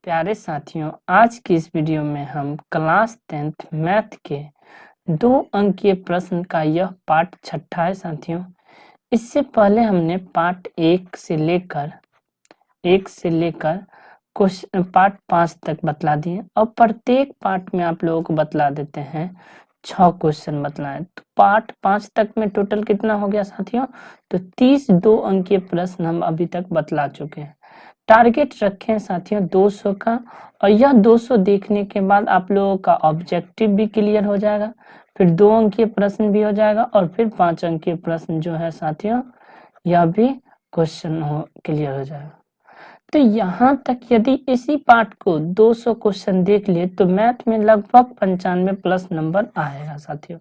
प्यारे साथियों, आज की इस वीडियो में हम क्लास 10th मैथ के 2 अंकीय प्रश्न का यह पार्ट 6 है साथियों। इससे पहले हमने पार्ट 1 से लेकर क्वेश्चन पार्ट 5 तक बतला दिए और प्रत्येक पार्ट में आप लोगों को बतला देते हैं 6 क्वेश्चन बतलाएं। तो पार्ट 5 तक में टोटल कितना हो गया साथियों? तो 30 2 अंकीय प्रश्न हम अभी तक बतला चुके हैं। टारगेट रखें साथियों 200 का, और यह 200 देखने के बाद आप लोगों का ऑब्जेक्टिव भी क्लियर हो जाएगा, फिर 2 अंकीय प्रश्न भी हो जाएगा और फिर 5 अंकीय प्रश्न जो है साथियों यह भी क्वेश्चन क्लियर हो जाएगा। तो यहाँ तक यदि इसी पार्ट को 200 क्वेश्चन देख लिए तो मैथ में लगभग 95 प्लस नंबर आएगा साथियों।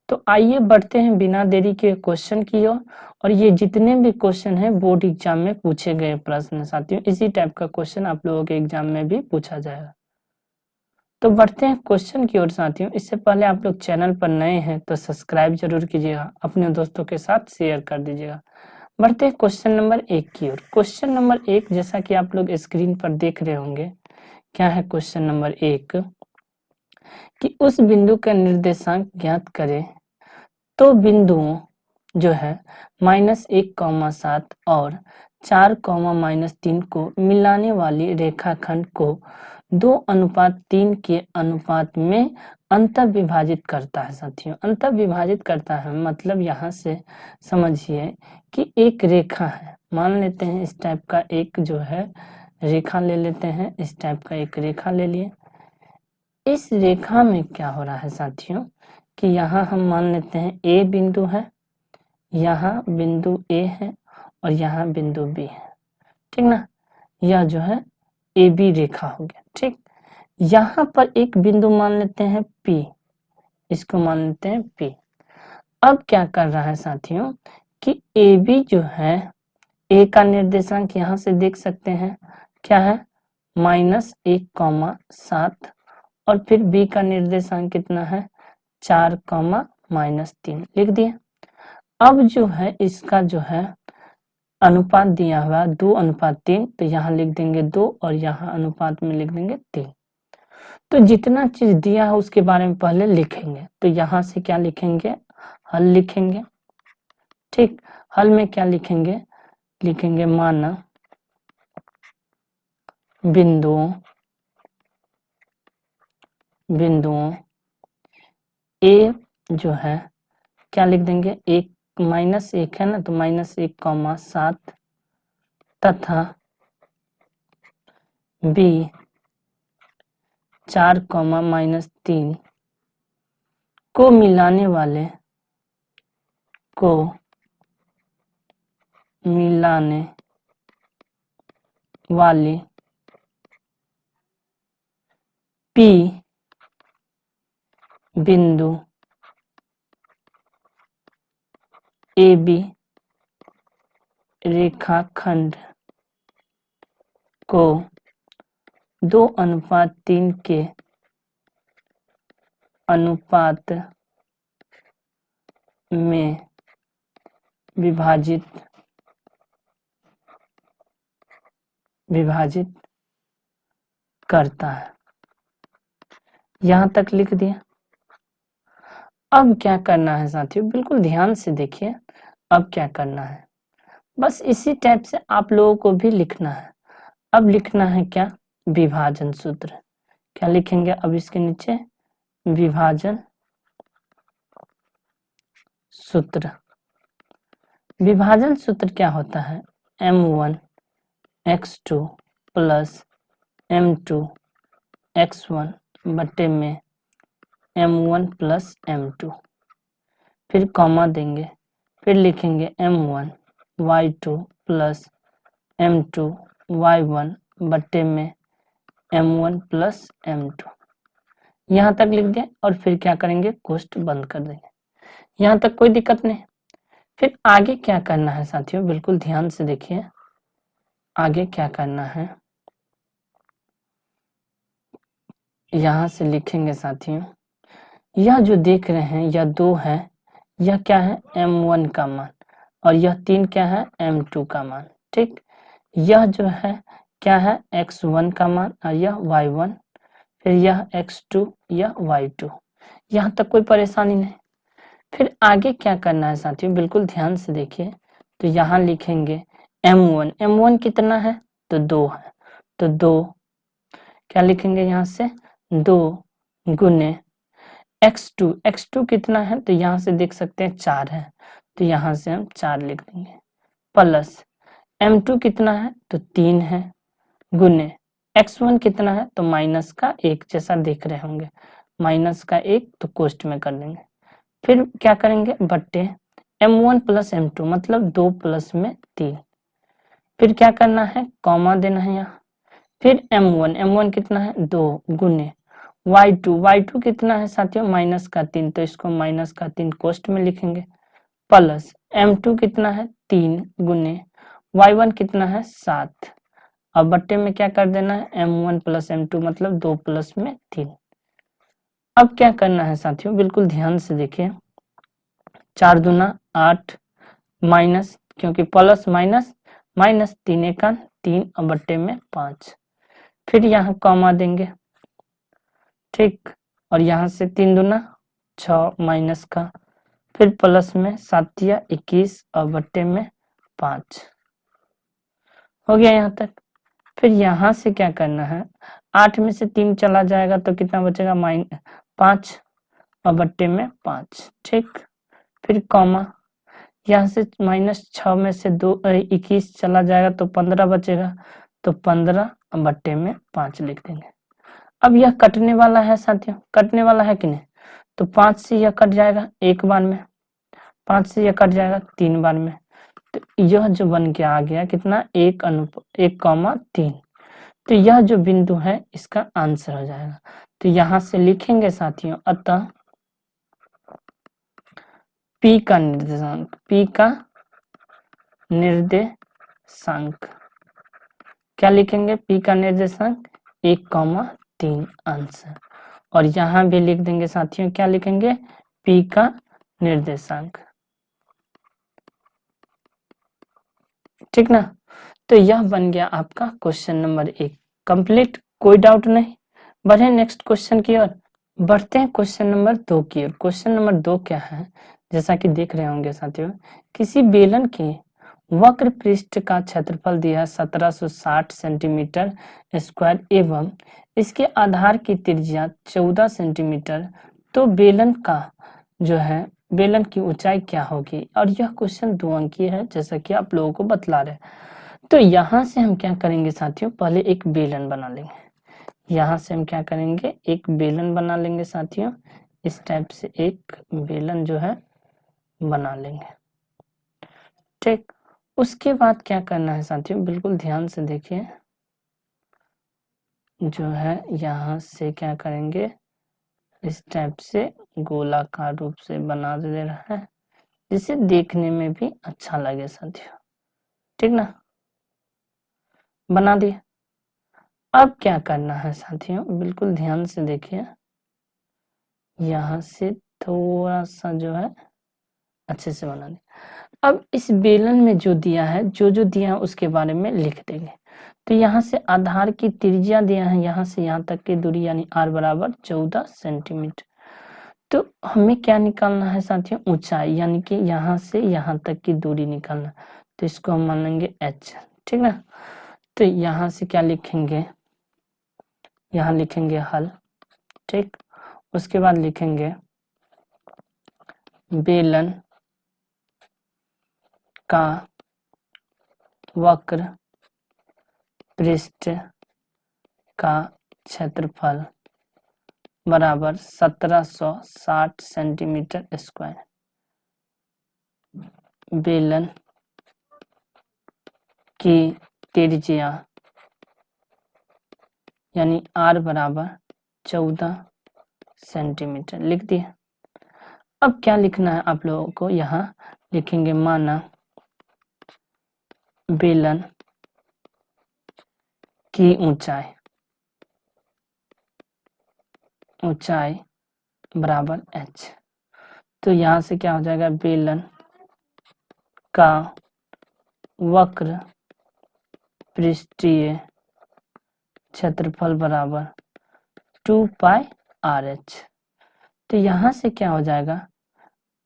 तो आइए बढ़ते हैं बिना देरी के क्वेश्चन की ओर। और ये जितने भी क्वेश्चन हैं बोर्ड एग्जाम में पूछे गए प्रश्न साथियों, इसी टाइप का क्वेश्चन आप लोगों के एग्जाम में भी पूछा जाएगा। तो बढ़ते हैं क्वेश्चन की ओर साथियों। इससे पहले आप लोग चैनल पर नए हैं तो सब्सक्राइब जरूर कीजिएगा, अपने दोस्तों के साथ शेयर कर दीजिएगा। बढ़ते हैं क्वेश्चन नंबर 1 की ओर। क्वेश्चन नंबर 1 जैसा कि आप लोग स्क्रीन पर देख रहे होंगे, क्या है क्वेश्चन नंबर 1 कि उस बिंदु का निर्देशांक ज्ञात करें। तो बिंदुओं जो है -1,7 और 4,-3 को मिलाने वाली रेखाखंड को 2:3 के अनुपात में अंतर विभाजित करता है साथियों। अंतर विभाजित करता है मतलब यहाँ से समझिए कि एक रेखा है, मान लेते हैं इस टाइप का एक जो है रेखा ले लेते हैं, इस टाइप का एक रेखा ले लिए। इस रेखा में क्या हो रहा है साथियों कि यहाँ हम मान लेते हैं ए बिंदु है, यहाँ बिंदु ए है और यहाँ बिंदु बी है, ठीक ना। यह जो है ए बी रेखा हो गया, ठीक। यहाँ पर एक बिंदु मान लेते हैं पी, इसको मान लेते हैं पी। अब क्या कर रहा है साथियों कि ए बी जो है, ए का निर्देशांक यहाँ से देख सकते हैं क्या है -1,7 और फिर बी का निर्देशांक कितना है 4,-3 लिख दिए। अब जो है इसका जो है अनुपात दिया हुआ 2:3, तो यहाँ लिख देंगे 2 और यहाँ अनुपात में लिख देंगे 3। तो जितना चीज दिया है उसके बारे में पहले लिखेंगे। तो यहाँ से क्या लिखेंगे, हल लिखेंगे, ठीक। हल में क्या लिखेंगे, लिखेंगे माना बिंदुओं ए जो है क्या लिख देंगे, -1 है ना, तो -1,7 तथा बी 4,-3 को मिलाने वाली पी बिंदु ए बी रेखाखंड को 2:3 के अनुपात में विभाजित करता है। यहां तक लिख दिया। अब क्या करना है साथियों, बिल्कुल ध्यान से देखिए। अब क्या करना है, बस इसी टाइप से आप लोगों को भी लिखना है। अब लिखना है क्या, विभाजन सूत्र। क्या लिखेंगे अब इसके नीचे, विभाजन सूत्र। विभाजन सूत्र क्या होता है, m1 x2 plus m2 x1 बटे में m1 प्लस m2, फिर कॉमा देंगे, फिर लिखेंगे m1 y2 plus m2 y1 बटे में m1 प्लस m2। यहाँ तक लिख दिया और फिर क्या करेंगे, कोष्ठ बंद कर देंगे। यहाँ तक कोई दिक्कत नहीं। फिर आगे क्या करना है साथियों, बिल्कुल ध्यान से देखिए। आगे क्या करना है, यहाँ से लिखेंगे साथियों, यह जो देख रहे हैं यह 2 है, यह क्या है m1 का मान, और यह 3 क्या है m2 का मान, ठीक। यह जो है क्या है x1 का मान और यह y1, फिर यह x2, यह y2। यहाँ तक कोई परेशानी नहीं। फिर आगे क्या करना है साथियों, बिल्कुल ध्यान से देखिए। तो यहाँ लिखेंगे m1, m1 कितना है तो 2 है, तो 2 क्या लिखेंगे यहाँ से 2 गुने x2, x2 कितना है तो यहाँ से देख सकते हैं 4 है, तो यहाँ से हम 4 लिख देंगे, प्लस m2 कितना है तो 3 है, गुने x1 कितना है तो माइनस का 1, जैसा देख रहे होंगे माइनस का 1 तो कोष्ट में कर लेंगे। फिर क्या करेंगे बट्टे m1 प्लस m2 मतलब 2 प्लस में 3। फिर क्या करना है कॉमा देना है यहाँ। फिर m1 कितना है 2 गुने y2 कितना है साथियों माइनस का 3, तो इसको माइनस का 3 कोष्ट में लिखेंगे, प्लस m2 कितना है 3 गुने y1 कितना है 7। अब बट्टे में क्या कर देना है m1 प्लस m2 मतलब 2 प्लस में 3। अब क्या करना है साथियों बिल्कुल ध्यान से देखिए, 4 दूना 8 माइनस, क्योंकि प्लस माइनस माइनस 3 एका 3 और बट्टे में 5। फिर यहाँ कॉमा देंगे, ठीक, और यहाँ से 3 दूना 6 माइनस का, फिर प्लस में 7 या 21 और बट्टे में 5 हो गया यहाँ तक। फिर यहाँ से क्या करना है 8 में से 3 चला जाएगा तो कितना बचेगा -5 और बट्टे में 5, ठीक। फिर कॉमा, यहाँ से -6 में से 21 चला जाएगा तो 15 बचेगा, तो 15 और बट्टे में 5 लिख देंगे। अब यह कटने वाला है साथियों, कटने वाला है कि नहीं, तो 5 से यह कट जाएगा एक बार में, 5 से यह कट जाएगा 3 बार में, तो यह जो बन के आ गया कितना 1:1,3। तो यह जो बिंदु है इसका आंसर हो जाएगा। तो यहाँ से लिखेंगे साथियों, अतः P का निर्देशांक क्या लिखेंगे, P का निर्देशांक 1,3 आंसर। और यहाँ भी लिख देंगे साथियों, क्या लिखेंगे P का निर्देशांक, ठीक ना। तो यह बन गया आपका क्वेश्चन नंबर 1 कंप्लीट, कोई डाउट नहीं। बढ़े नेक्स्ट क्वेश्चन की ओर, बढ़ते हैं क्वेश्चन नंबर 2 की ओर। क्वेश्चन नंबर 2 क्या है, जैसा कि देख रहे होंगे साथियों, किसी बेलन के वक्र पृष्ठ का क्षेत्रफल दिया 1760 सेंटीमीटर स्क्वायर एवं इसके आधार की त्रिज्या 14 सेंटीमीटर, तो बेलन का जो है बेलन की ऊंचाई क्या होगी। और यह क्वेश्चन 2 अंकीय है जैसा कि आप लोगों को बतला रहे। तो यहाँ से हम क्या करेंगे साथियों, पहले एक बेलन बना लेंगे। यहाँ से हम क्या करेंगे एक बेलन बना लेंगे साथियों, इस टाइप से एक बेलन जो है बना लेंगे, ठीक। उसके बाद क्या करना है साथियों, बिल्कुल ध्यान से देखिए, जो है यहाँ से क्या करेंगे इस टाइप से गोलाकार रूप से बना दे रहा है, जिसे देखने में भी अच्छा लगे साथियों, ठीक ना, बना दिए। अब क्या करना है साथियों, बिल्कुल ध्यान से देखिए, यहाँ से थोड़ा सा जो है अच्छे से बना दिया। अब इस बेलन में जो दिया है, जो दिया है उसके बारे में लिख देंगे। तो यहाँ से आधार की त्रिज्या दिया है, यहाँ से यहाँ तक की दूरी यानी r बराबर 14 सेंटीमीटर। तो हमें क्या निकालना है साथियों, ऊंचाई, यानी कि यहाँ से यहाँ तक की दूरी निकालना। तो इसको हम मान लेंगे h, ठीक ना। तो यहाँ से क्या लिखेंगे, यहाँ लिखेंगे हल, ठीक। उसके बाद लिखेंगे बेलन का वक्र पृष्ठ का क्षेत्रफल बराबर 1760 सेंटीमीटर स्क्वायर। बेलन की त्रिज्या यानी r बराबर 14 सेंटीमीटर लिख दिया। अब क्या लिखना है आप लोगों को, यहाँ लिखेंगे माना बेलन की ऊंचाई बराबर h। तो यहाँ से क्या हो जाएगा, बेलन का वक्र पृष्ठीय क्षेत्रफल बराबर 2 पाई RH। तो यहाँ से क्या हो जाएगा,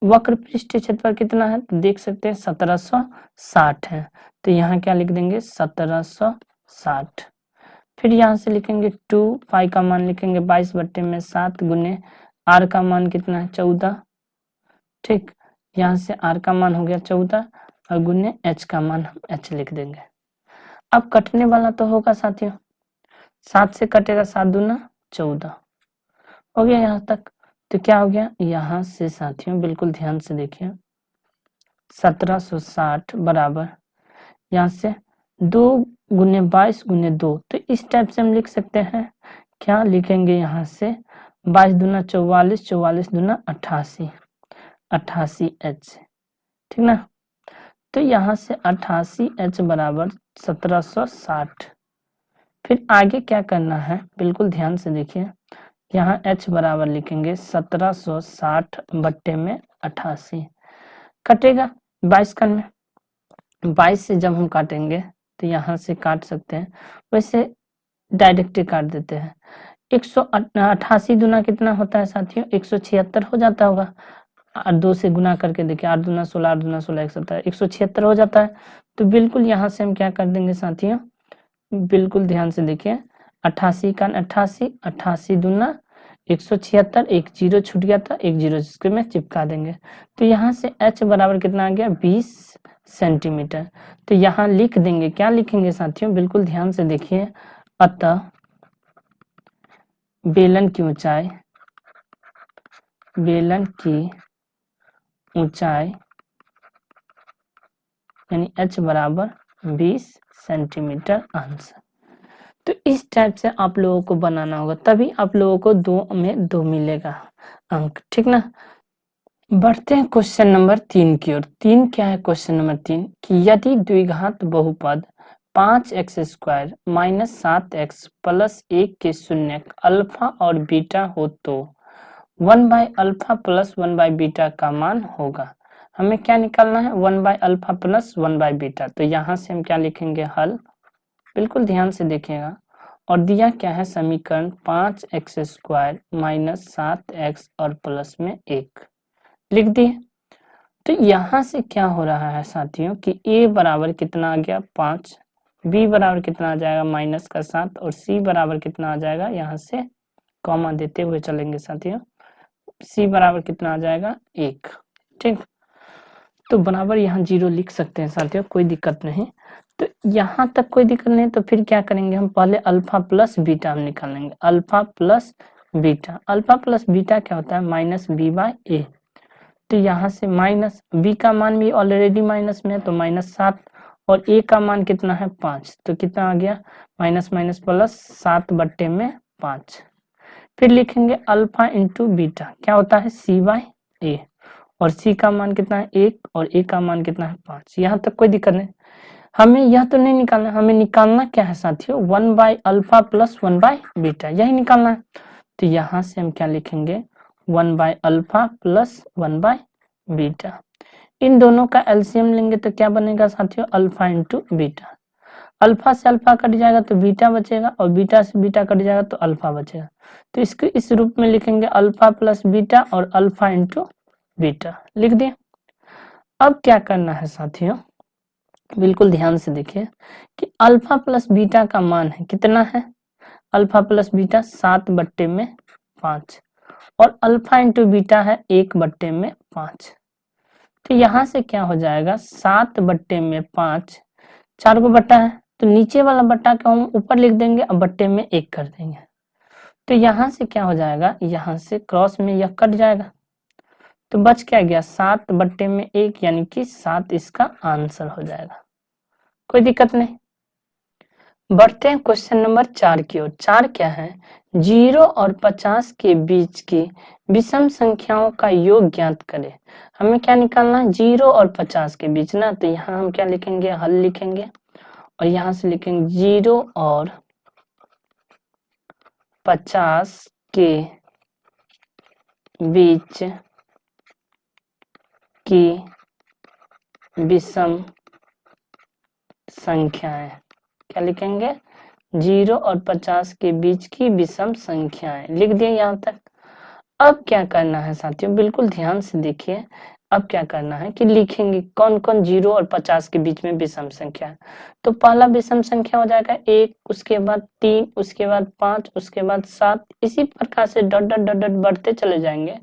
वक्र पृष्ठ क्षेत्रफल कितना है तो देख सकते हैं 1760 है। तो यहाँ क्या लिख देंगे 1760। फिर यहाँ से लिखेंगे 2 पाई का मान लिखेंगे 22/7 गुने R का मान कितना है 14। ठीक, यहाँ से R का मान हो गया 14 और गुने H का मान हम H लिख देंगे। अब कटने वाला तो होगा साथियों, 7 से कटेगा 7 दूना 14 हो गया यहाँ तक। तो क्या हो गया यहाँ से साथियों, बिल्कुल ध्यान से देखिए, 1760 बराबर यहाँ से 2 गुने 22 गुने 2। तो इस टाइप से हम लिख सकते हैं, क्या लिखेंगे यहाँ से 22 दूना 44, 44 दूना 88, 88H। ठीक ना, तो यहाँ से 88H बराबर 1760। फिर आगे क्या करना है, बिल्कुल ध्यान से देखिए, यहाँ H बराबर लिखेंगे 1760 बट्टे में 88, कटेगा 22 का में, 22 से जब हम काटेंगे तो यहाँ से काट सकते हैं, वैसे डायरेक्ट काट देते हैं। 188 दूना कितना होता है साथियों 176 हो जाता होगा, और 2 से गुना करके देखिए 8 दूना 16, 8 दूना 16, 117, 176 हो जाता है। तो बिल्कुल यहाँ से हम क्या कर देंगे साथियों, बिल्कुल ध्यान से देखिए, 88 का 88, 88 दूना 176, एक जीरो छूट गया था, एक जीरो जिसके में चिपका देंगे। तो यहाँ से H बराबर कितना आ गया 20 सेंटीमीटर। तो यहाँ लिख देंगे, क्या लिखेंगे साथियों, बिल्कुल ध्यान से देखिए, अतः बेलन की ऊंचाई, बेलन की ऊंचाई यानी H बराबर 20 सेंटीमीटर अंश। तो इस टाइप से आप लोगों को बनाना होगा, तभी आप लोगों को 2 में 2 मिलेगा अंक। ठीक ना, बढ़ते हैं क्वेश्चन नंबर 3 की ओर। 3 क्या है क्वेश्चन नंबर 3 कि यदि द्विघात बहुपद 5x² माइनस 7x प्लस 1 के शून्यक अल्फा और बीटा हो तो 1/अल्फा प्लस 1/बीटा का मान होगा। हमें क्या निकालना है 1/अल्फा प्लस 1/बीटा। तो यहाँ से हम क्या लिखेंगे हल, बिल्कुल ध्यान से देखिएगा, और दिया क्या है समीकरण 5x² माइनस 7x और प्लस में 1 लिख दिए। तो यहाँ से क्या हो रहा है साथियों कि a बराबर कितना आ गया 5, b बराबर कितना आ जाएगा माइनस का 7 और c बराबर कितना आ जाएगा, यहाँ से कॉमा देते हुए चलेंगे साथियों, c बराबर कितना आ जाएगा 1। ठीक, तो बराबर यहाँ 0 लिख सकते हैं साथियों, कोई दिक्कत नहीं। तो यहाँ तक कोई दिक्कत नहीं, तो फिर क्या करेंगे हम, पहले अल्फा प्लस बीटा हम निकालेंगे, alpha plus beta. Alpha plus beta क्या होता है माइनस b/a। तो यहाँ से माइनस b का मान भी ऑलरेडी माइनस में है, तो -7 और a का मान कितना है 5, तो कितना आ गया माइनस माइनस प्लस 7 बट्टे में 5। फिर लिखेंगे अल्फा इंटू बीटा, क्या होता है c/a, और c का मान कितना है 1 और a का मान कितना है 5। यहाँ तक कोई दिक्कत नहीं, हमें यह तो नहीं निकालना, हमें निकालना क्या है साथियों 1/अल्फा प्लस 1/बीटा, यही निकालना है। तो यहाँ से हम क्या लिखेंगे 1/अल्फा प्लस 1/बीटा। इन दोनों का एलसीएम लेंगे तो क्या बनेगा साथियों अल्फा इंटू बीटा। अल्फा से अल्फा कट जाएगा तो बीटा बचेगा, और बीटा से बीटा कट जाएगा तो अल्फा बचेगा। तो इसको इस रूप में लिखेंगे अल्फा प्लस बीटा और अल्फा इंटू बीटा लिख दिए। अब क्या करना है साथियों, बिल्कुल ध्यान से देखिए कि अल्फा प्लस बीटा का मान है कितना है, अल्फा प्लस बीटा 7 बट्टे में 5 और अल्फा इंटू बीटा है 1 बट्टे में 5। तो यहाँ से क्या हो जाएगा 7 बट्टे में 5, 4 को बट्टा है तो नीचे वाला बट्टा को हम ऊपर लिख देंगे और बट्टे में 1 कर देंगे। तो यहाँ से क्या हो जाएगा, यहाँ से क्रॉस में यह कट जाएगा, तो बच क्या गया 7 बट्टे में 1 यानी कि 7 इसका आंसर हो जाएगा, कोई दिक्कत नहीं। बढ़ते हैं क्वेश्चन नंबर 4 की ओर। 4 क्या है 0 और 50 के बीच की विषम संख्याओं का योग ज्ञात करें। हमें क्या निकालना है 0 और 50 के बीच ना, तो यहाँ हम क्या लिखेंगे हल लिखेंगे और यहाँ से लिखेंगे 0 और 50 के बीच की विषम संख्याएं, क्या लिखेंगे 0 और 50 के बीच की विषम संख्याएं लिख दिए यहाँ तक। अब क्या करना है साथियों, बिल्कुल ध्यान से देखिए। अब क्या करना है कि लिखेंगे कौन कौन 0 और 50 के बीच में विषम संख्या है। तो पहला विषम संख्या हो जाएगा 1, उसके बाद 3, उसके बाद 5, उसके बाद 7, इसी प्रकार से डॉट डॉट डॉट डॉट बढ़ते चले जाएंगे।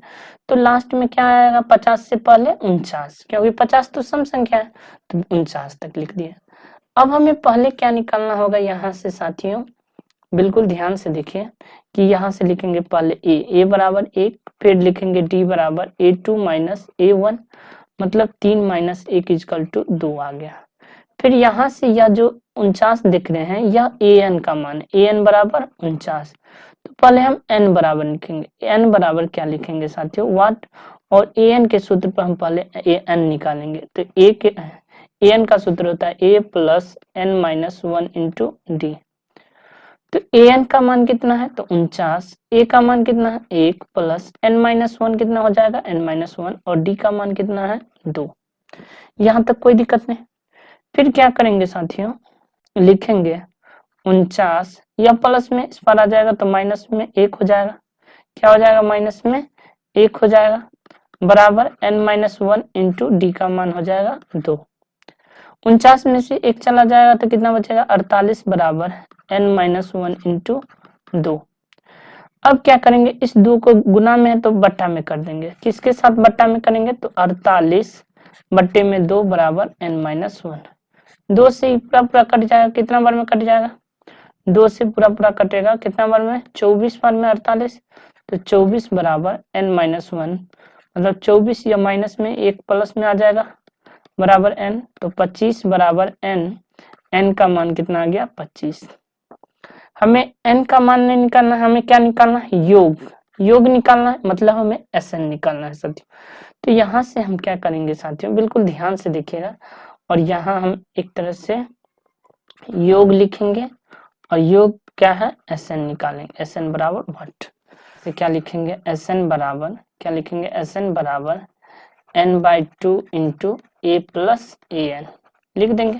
तो लास्ट में क्या आएगा, 50 से पहले 49, क्योंकि 50 तो सम संख्या है, तो 49 तक लिख दिया। अब हमें पहले क्या निकालना होगा यहाँ से साथियों, बिल्कुल ध्यान से देखिए कि यहाँ से लिखेंगे पहले ए बराबर 1, फिर लिखेंगे डी बराबर A2 माइनस A1, मतलब 3 माइनस 1 इजकल टू 2 आ गया। फिर यहाँ से यह जो 49 दिख रहे हैं, यह an का मान है, an बराबर 49। तो पहले हम n बराबर लिखेंगे, n बराबर क्या लिखेंगे साथियों, वाट, और an के सूत्र पर हम पहले an निकालेंगे। तो an का सूत्र होता है a plus n minus 1 into D. तो an का मान कितना है, तो 49, a का मान कितना है 1 प्लस n माइनस 1 कितना हो जाएगा n माइनस 1, और d का मान कितना है 2। यहाँ तक कोई दिक्कत नहीं। फिर क्या करेंगे साथियों, लिखेंगे 49, या प्लस में इस पर आ जाएगा तो माइनस में 1 हो जाएगा, क्या हो जाएगा माइनस में 1 हो जाएगा, बराबर n माइनस 1 इंटू डी का मान हो जाएगा 2। 49 में से 1 चला जाएगा तो कितना बचेगा 48, बराबर n माइनस 1 इंटू 2। अब क्या करेंगे, इस 2 को गुना में है तो बट्टा में कर देंगे, किसके साथ बट्टा में करेंगे, तो 48 बट्टे में 2 बराबर n माइनस 1। 2 से पूरा पूरा कट जाएगा, कितना बार में कट जाएगा, 2 से पूरा पूरा कटेगा कितना बार में, 24 बार में 48, तो 24 बराबर n माइनस 1, मतलब 24 या माइनस में 1 प्लस में आ जाएगा, बराबर n, तो 25 बराबर n का मान कितना आ गया 25। हमें n का मान नहीं निकालना है, हमें क्या निकालना है, योग निकालना है, मतलब हमें Sn निकालना है साथियों। तो यहाँ से हम क्या करेंगे साथियों, बिल्कुल ध्यान से देखिएगा, और यहाँ हम एक तरह से योग लिखेंगे, और योग क्या है Sn निकालेंगे, Sn बराबर व्हाट, तो क्या लिखेंगे Sn बराबर, क्या लिखेंगे Sn बराबर n/2 into a plus an लिख देंगे।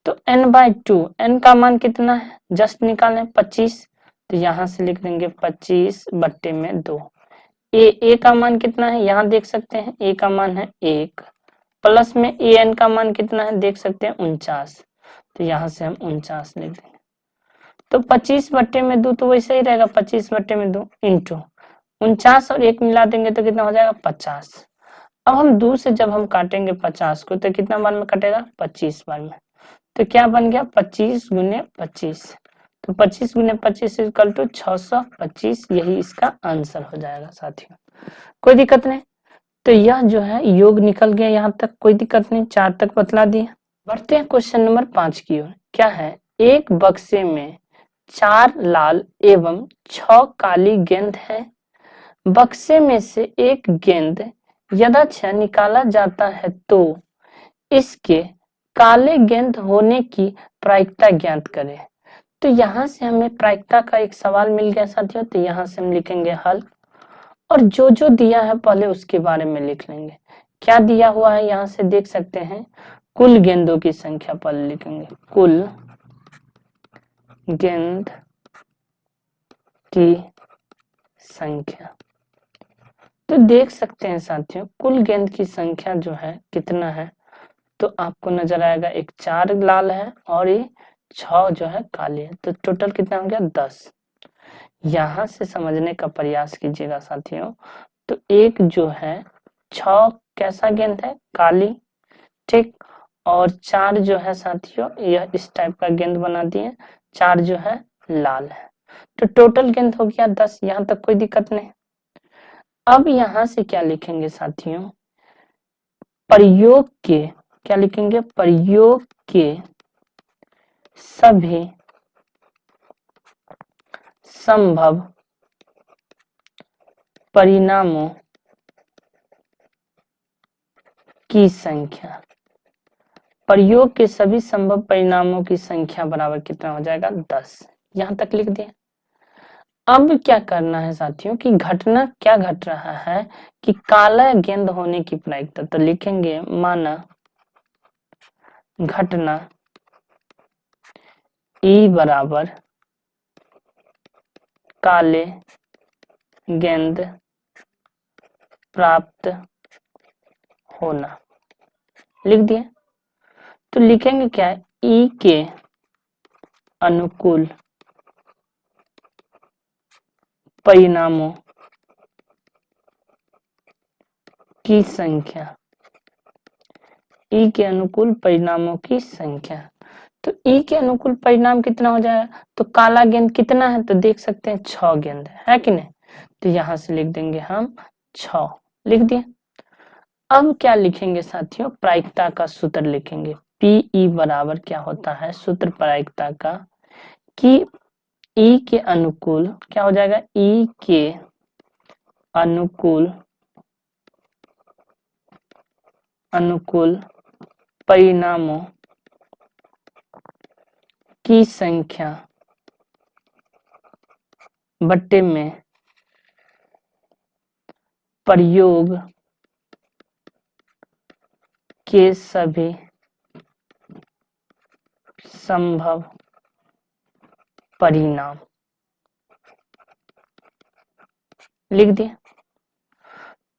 तो n/2, n का मान कितना है जस्ट निकालें 25, तो यहाँ से लिख देंगे 25 बट्टे में 2। a का मान कितना है, यहाँ देख सकते हैं a का मान है 1, प्लस में an का मान कितना है देख सकते हैं 49, तो यहाँ से हम 49 लिख देंगे। तो 25 बट्टे में 2 तो वैसे ही रहेगा, 25 बट्टे में 2 इंटू 49 और 1 मिला देंगे तो कितना हो जाएगा 50। अब हम 2 से जब हम काटेंगे 50 को तो कितना बार में कटेगा 25 बार में, तो क्या बन गया 25 गुने 25, तो 25 गुने 25 इक्वल टू 625, यही इसका आंसर हो जाएगा साथियों, कोई दिक्कत नहीं। तो यह जो है योग निकल गया, यहाँ तक कोई दिक्कत नहीं, 4 तक बतला दिए। बढ़ते हैं क्वेश्चन नंबर 5 की ओर। क्या है, एक बक्से में 4 लाल एवं 6 काली गेंद है, बक्से में से एक गेंद यदाचिह निकाला जाता है तो इसके काले गेंद होने की प्रायिकता ज्ञात करें। तो यहाँ से हमें प्रायिकता का एक सवाल मिल गया साथियों, तो यहाँ से हम लिखेंगे हल, और जो जो दिया है पहले उसके बारे में लिख लेंगे। क्या दिया हुआ है यहाँ से देख सकते हैं, कुल गेंदों की संख्या पहले लिखेंगे, कुल गेंद की संख्या। तो देख सकते हैं साथियों कुल गेंद की संख्या जो है कितना है, तो आपको नजर आएगा एक 4 लाल है और ये 6 जो है काले है, तो टोटल कितना हो गया 10। यहाँ से समझने का प्रयास कीजिएगा साथियों, तो एक जो है 6 कैसा गेंद है काली, ठीक, और 4 जो है साथियों यह इस टाइप का गेंद बना दिए, 4 जो है लाल है, तो टोटल गेंद हो गया 10। यहाँ तक कोई दिक्कत नहीं। अब यहाँ से क्या लिखेंगे साथियों, प्रयोग के, क्या लिखेंगे, प्रयोग के सभी संभव परिणामों की संख्या, प्रयोग के सभी संभव परिणामों की संख्या बराबर कितना हो जाएगा 10। यहां तक लिख दिए। अब क्या करना है साथियों कि घटना क्या घट रहा है कि काला गेंद होने की प्रायिकता, तो लिखेंगे माना घटना ई बराबर काले गेंद प्राप्त होना, लिख दिए। तो लिखेंगे क्या है, ई के अनुकूल परिणामों की संख्या, ई के अनुकूल परिणामों की संख्या। तो ई के अनुकूल परिणाम कितना हो जाएगा, तो काला गेंद कितना है, तो देख सकते हैं 6 गेंद है कि नहीं। तो यहां से लिख देंगे हम 6, लिख दिए। अब क्या लिखेंगे साथियों, प्रायिकता का सूत्र लिखेंगे। पीई बराबर क्या होता है, सूत्र प्रायिकता का, कि ई के अनुकूल क्या हो जाएगा, ई के अनुकूल परिणामों की संख्या बट्टे में प्रयोग के सभी संभव परिणाम, लिख दिए।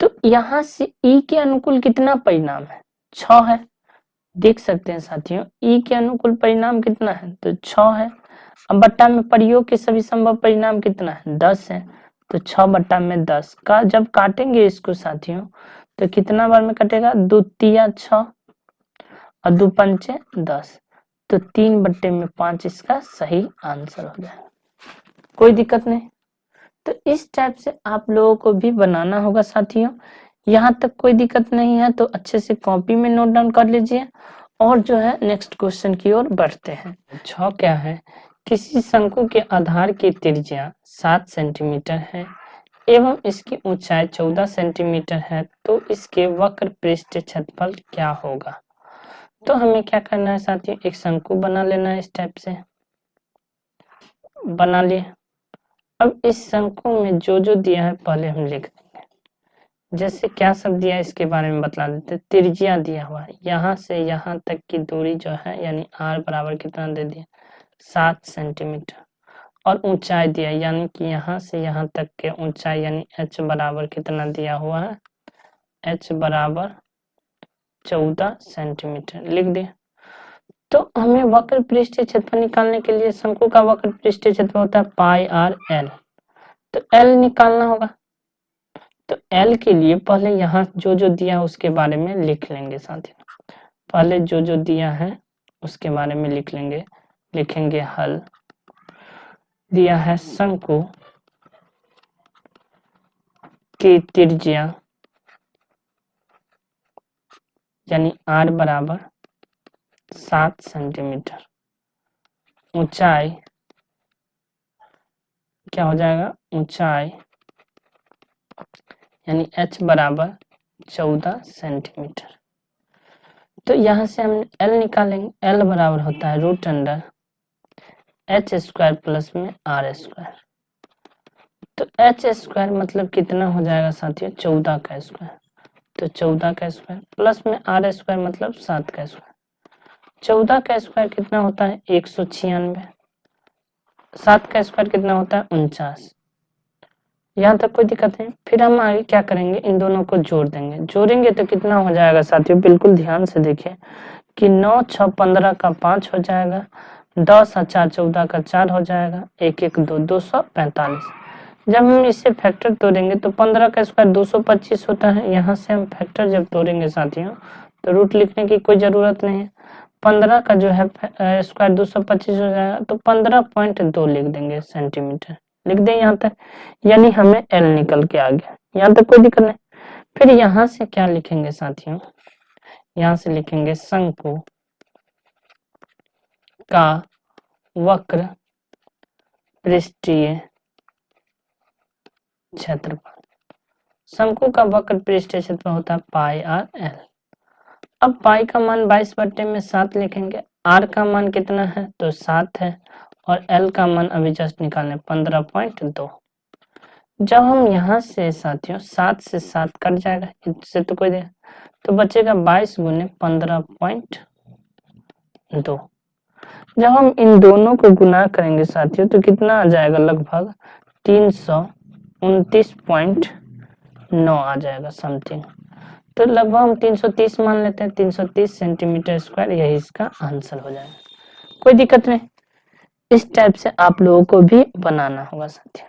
तो यहां से ई के अनुकूल कितना परिणाम है, 6 है, देख सकते हैं साथियों। ई के अनुकूल परिणाम कितना है, तो 6 है। अब बट्टा में प्रयोग के सभी संभव परिणाम कितना है, 10 है। तो 6 बट्टा में 10 का जब काटेंगे इसको साथियों, तो कितना बार में कटेगा, 2 तिया 6 और 2 पंचे 10, तो 3 बट्टे में 5 इसका सही आंसर हो जाएगा। कोई दिक्कत नहीं। तो इस टाइप से आप लोगों को भी बनाना होगा साथियों। यहाँ तक कोई दिक्कत नहीं है तो अच्छे से कॉपी में नोट डाउन कर लीजिए और जो है नेक्स्ट क्वेश्चन की ओर बढ़ते हैं। 6 क्या है, किसी शंकु के आधार की त्रिज्या 7 सेंटीमीटर है एवं इसकी ऊंचाई 14 सेंटीमीटर है, तो इसके वक्र पृष्ठ क्षेत्रफल क्या होगा। तो हमें क्या करना है साथियों, एक शंकु बना लेना है, इस टाइप से बना लिए। अब इस शंकु में जो जो दिया है पहले हम लिख देंगे, जैसे क्या सब दिया है इसके बारे में बता देते। त्रिज्या दिया हुआ है, यहाँ से यहाँ तक की दूरी जो है यानी r बराबर कितना दे दिया, 7 सेंटीमीटर, और ऊंचाई दिया यानी कि यहाँ से यहाँ तक के ऊंचाई यानी h बराबर कितना दिया हुआ है, h बराबर 14 सेंटीमीटर, लिख दिया। तो हमें वक्र पृष्ठीय क्षेत्रफल निकालने के लिए शंकु का वक्र पृष्ठीय क्षेत्रफल होता है पाई आर एल, तो एल निकालना होगा। तो एल के लिए पहले यहाँ जो जो दिया उसके बारे में लिख लेंगे साथियों। पहले जो जो दिया है उसके बारे में लिख लेंगे, लिखेंगे हल। दिया है शंकु की त्रिज्या यानी आर बराबर 7 सेंटीमीटर, ऊंचाई क्या हो जाएगा, ऊंचाई यानी h बराबर 14 सेंटीमीटर। तो यहाँ से हम L निकालेंगे, L बराबर होता है root under h square plus में r स्क्वायर। तो h स्क्वायर मतलब कितना हो जाएगा साथियों, 14 का स्क्वायर, तो 14 का स्क्वायर प्लस में r स्क्वायर मतलब 7 का स्क्वायर। 14 का स्क्वायर कितना होता है, 196, 7 का स्क्वायर कितना होता है, 49। यहाँ तक कोई दिक्कत नहीं। फिर हम आगे क्या करेंगे, इन दोनों को जोड़ देंगे। जोड़ेंगे तो कितना हो जाएगा साथियों, बिल्कुल ध्यान से देखिए कि 9 6 15 का 5 हो जाएगा, 10 और 4 14 का 4 हो जाएगा, 1 1 2 245। जब हम इसे फैक्टर तोड़ेंगे तो 15 का स्क्वायर 225 होता है। यहाँ से हम फैक्टर जब तोड़ेंगे साथियों तो रूट लिखने की कोई जरूरत नहीं है। 15 का जो है स्क्वायर 225 हो जाएगा, तो 15.2 लिख देंगे सेंटीमीटर, लिख दें यहाँ तक, यानी हमें एल निकल के आ गया। यहाँ तक कोई दिक्कत नहीं। फिर यहाँ से क्या लिखेंगे साथियों, यहाँ से लिखेंगे शंकु का वक्र पृष्ठीय क्षेत्रफल। शंकु का वक्र पृष्ठीय क्षेत्रफल होता है पाई आर एल। अब पाई का मान 22/7 लिखेंगे, आर का मान कितना है, तो 7 है, और एल का मान अभी जस्ट निकालने 15.2। जब हम यहाँ से साथियों 7 से 7 कट जाएगा, इससे तो कोई दे, तो बचेगा 22 गुने 15.2। जब हम इन दोनों को गुना करेंगे साथियों तो कितना आ जाएगा, लगभग 329.9 आ जाएगा समथिंग। तो लगभग हम 330 मान लेते हैं, 330 सेंटीमीटर स्क्वायर, यही इसका आंसर हो जाएगा। कोई दिक्कत नहीं, इस टाइप से आप लोगों को भी बनाना होगा साथियों।